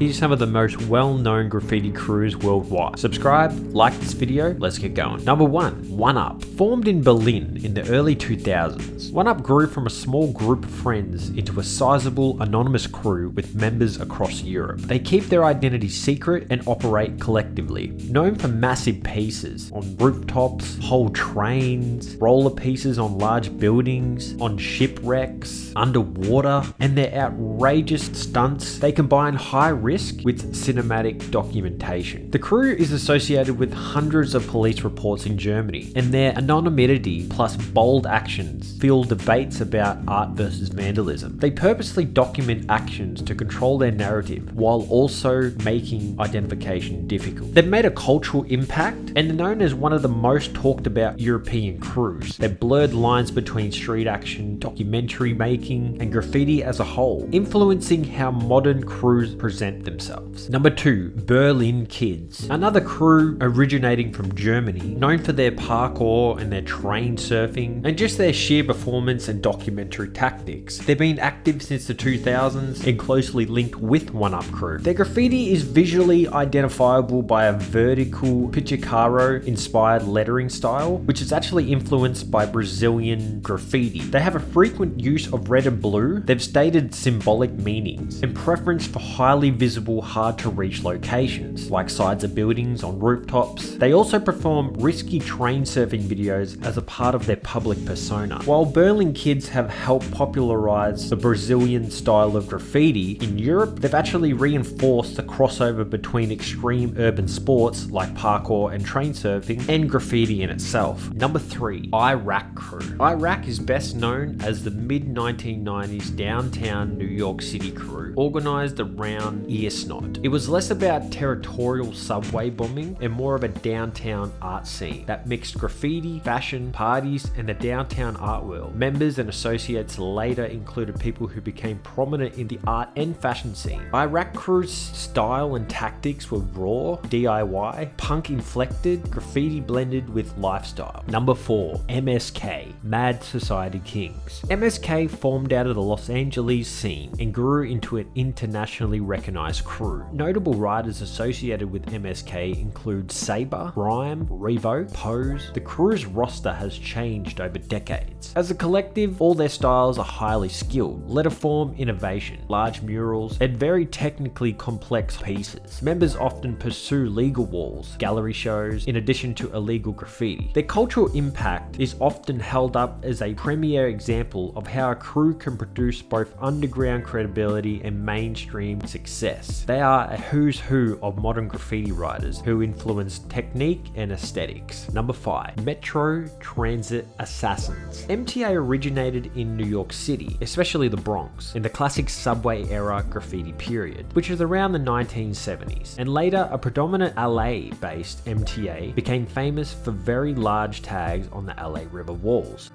Here's some of the most well-known graffiti crews worldwide. Subscribe, like this video, let's get going. Number 1, OneUp. Formed in Berlin in the early 2000s, OneUp grew from a small group of friends into a sizable anonymous crew with members across Europe. They keep their identity secret and operate collectively. Known for massive pieces on rooftops, whole trains, roller pieces on large buildings, on shipwrecks, underwater, and their outrageous stunts, they combine high risk with cinematic documentation. The crew is associated with hundreds of police reports in Germany, and their anonymity plus bold actions fuel debates about art versus vandalism. They purposely document actions to control their narrative while also making identification difficult. They've made a cultural impact and are known as one of the most talked about European crews. They've blurred lines between street action, documentary making, and graffiti as a whole, influencing how modern crews present themselves. Number 2, Berlin Kids. Another crew originating from Germany, known for their parkour and their train surfing, and just their sheer performance and documentary tactics. They've been active since the 2000s and closely linked with OneUp Crew. Their graffiti is visually identifiable by a vertical pizzicato inspired lettering style, which is actually influenced by Brazilian graffiti. They have a frequent use of red and blue. They've stated symbolic meanings and preference for highly visible, hard to reach locations like sides of buildings on rooftops. They also perform risky train surfing videos as a part of their public persona. While Berlin Kids have helped popularize the Brazilian style of graffiti in Europe, they've actually reinforced the crossover between extreme urban sports like parkour and train surfing and graffiti in itself. Number 3, Iraq Crew. Iraq is best known as the mid-1990s downtown New York City crew, organized around Earsnot. It was less about territorial subway bombing and more of a downtown art scene that mixed graffiti, fashion, parties, and the downtown art world. Members and associates later included people who became prominent in the art and fashion scene. Iraq Crew's style and tactics were raw, DIY, punk inflected, graffiti blended with lifestyle. Number 4, MSK, Mad Society Kings. MSK formed out of the Los Angeles scene and grew into an internationally recognized crew. Notable writers associated with MSK include Saber, Rhyme, Revo, Pose. The crew's roster has changed over decades. As a collective, all their styles are highly skilled, letterform innovation, large murals, and very technically complex pieces. Members often pursue legal walls, gallery shows, in addition to illegal graffiti. Their cultural impact is often held up as a premier example of how a crew can produce both underground credibility and mainstream success. They are a who's who of modern graffiti writers who influence technique and aesthetics. Number 5, Metro Transit Assassins. MTA originated in New York City, especially the Bronx, in the classic subway era graffiti period, which was around the 1970s, and later a predominant LA-based MTA became famous for very large tags on the LA River walls.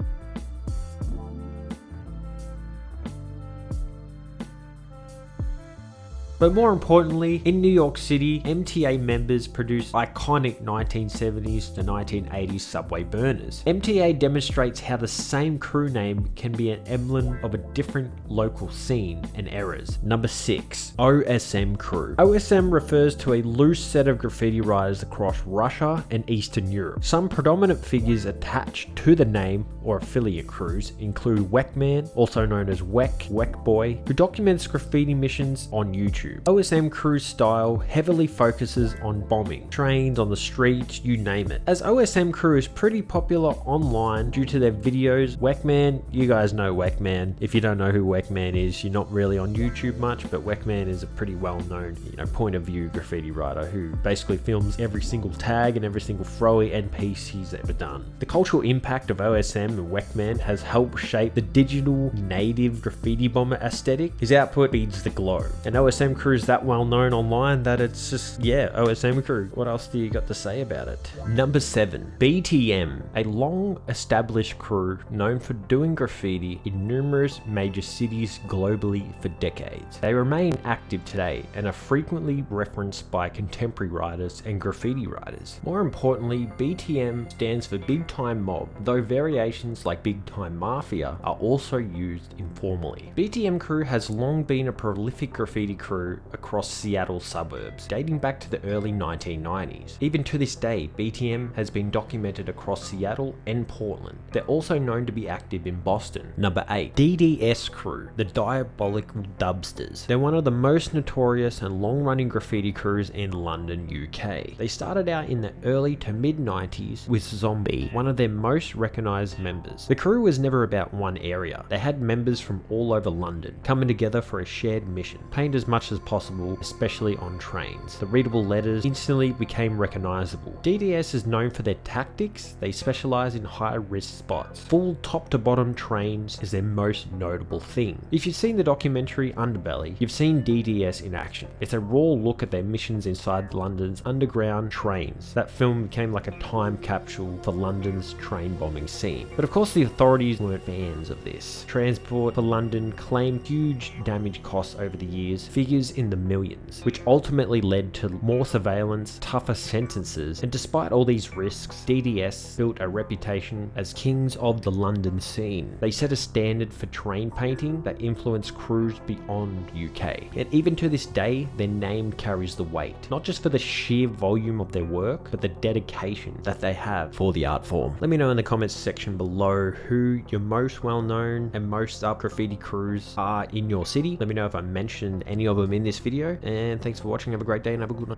But more importantly, in New York City, MTA members produced iconic 1970s to 1980s subway burners. MTA demonstrates how the same crew name can be an emblem of a different local scene and eras. Number 6, OSM Crew. OSM refers to a loose set of graffiti writers across Russia and Eastern Europe. Some predominant figures attached to the name or affiliate crews include Weckman, also known as Weckboy, who documents graffiti missions on YouTube. OSM Crew's style heavily focuses on bombing, trains on the streets, you name it. As OSM Crew is pretty popular online due to their videos, Weckman, you guys know Weckman. If you don't know who Weckman is, you're not really on YouTube much, but Weckman is a pretty well-known, point of view graffiti writer who basically films every single tag and every single throwy end piece he's ever done. The cultural impact of OSM and Weckman has helped shape the digital native graffiti bomber aesthetic. His output feeds the globe, and OSM Crew is that well known online that it's just, OSM Crew. What else do you got to say about it? Number 7, BTM, a long established crew known for doing graffiti in numerous major cities globally for decades. They remain active today and are frequently referenced by contemporary writers and graffiti writers. More importantly, BTM stands for Big Time Mob, though variations like Big Time Mafia are also used informally. BTM Crew has long been a prolific graffiti crew Crew across Seattle suburbs, dating back to the early 1990s. Even to this day, BTM has been documented across Seattle and Portland. They're also known to be active in Boston. Number 8. DDS Crew, the Diabolical Dubsters. They're one of the most notorious and long-running graffiti crews in London, UK. They started out in the early to mid-90s with Zombie, one of their most recognised members. The crew was never about one area. They had members from all over London, coming together for a shared mission. Paint as much as possible, especially on trains. The readable letters instantly became recognisable. DDS is known for their tactics. They specialise in high-risk spots. Full top-to-bottom trains is their most notable thing. If you've seen the documentary Underbelly, you've seen DDS in action. It's a raw look at their missions inside London's underground trains. That film became like a time capsule for London's train bombing scene. But of course the authorities weren't fans of this. Transport for London claimed huge damage costs over the years, figures in the millions, which ultimately led to more surveillance, tougher sentences, and despite all these risks, DDS built a reputation as kings of the London scene. They set a standard for train painting that influenced crews beyond UK. And even to this day, their name carries the weight, not just for the sheer volume of their work, but the dedication that they have for the art form. Let me know in the comments section below who your most well-known and most up graffiti crews are in your city. Let me know if I mentioned any of them in this video, and thanks for watching. Have a great day and have a good night.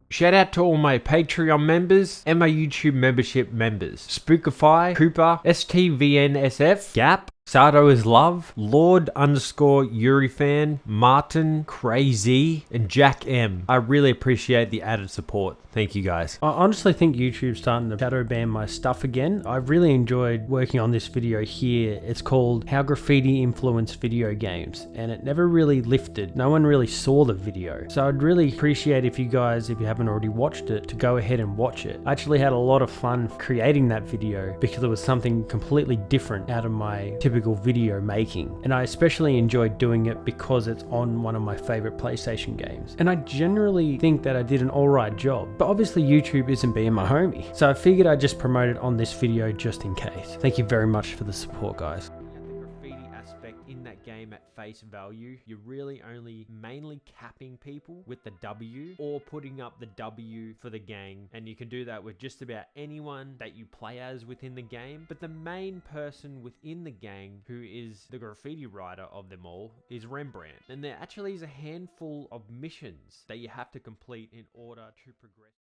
Shout out to all my Patreon members and my YouTube membership members. Spookify, Cooper, STVNSF, Gap, Sato is Love, Lord_Yuri Martin, Crazy, and Jack M. I really appreciate the added support. Thank you guys. I honestly think YouTube's starting to shadow ban my stuff again. I really enjoyed working on this video here. It's called How Graffiti Influenced Video Games, and it never really lifted. No one really saw the video. So I'd really appreciate if you guys, if you haven't already watched it, to go ahead and watch it. I actually had a lot of fun creating that video because it was something completely different out of my typical video making. And I especially enjoyed doing it because it's on one of my favorite PlayStation games. And I generally think that I did an alright job. But obviously YouTube isn't being my homie. So I figured I'd just promote it on this video just in case. Thank you very much for the support, guys. In that game at face value, you're really only mainly capping people with the W or putting up the W for the gang, and you can do that with just about anyone that you play as within the game. But the main person within the gang who is the graffiti writer of them all is Rembrandt, and there actually is a handful of missions that you have to complete in order to progress.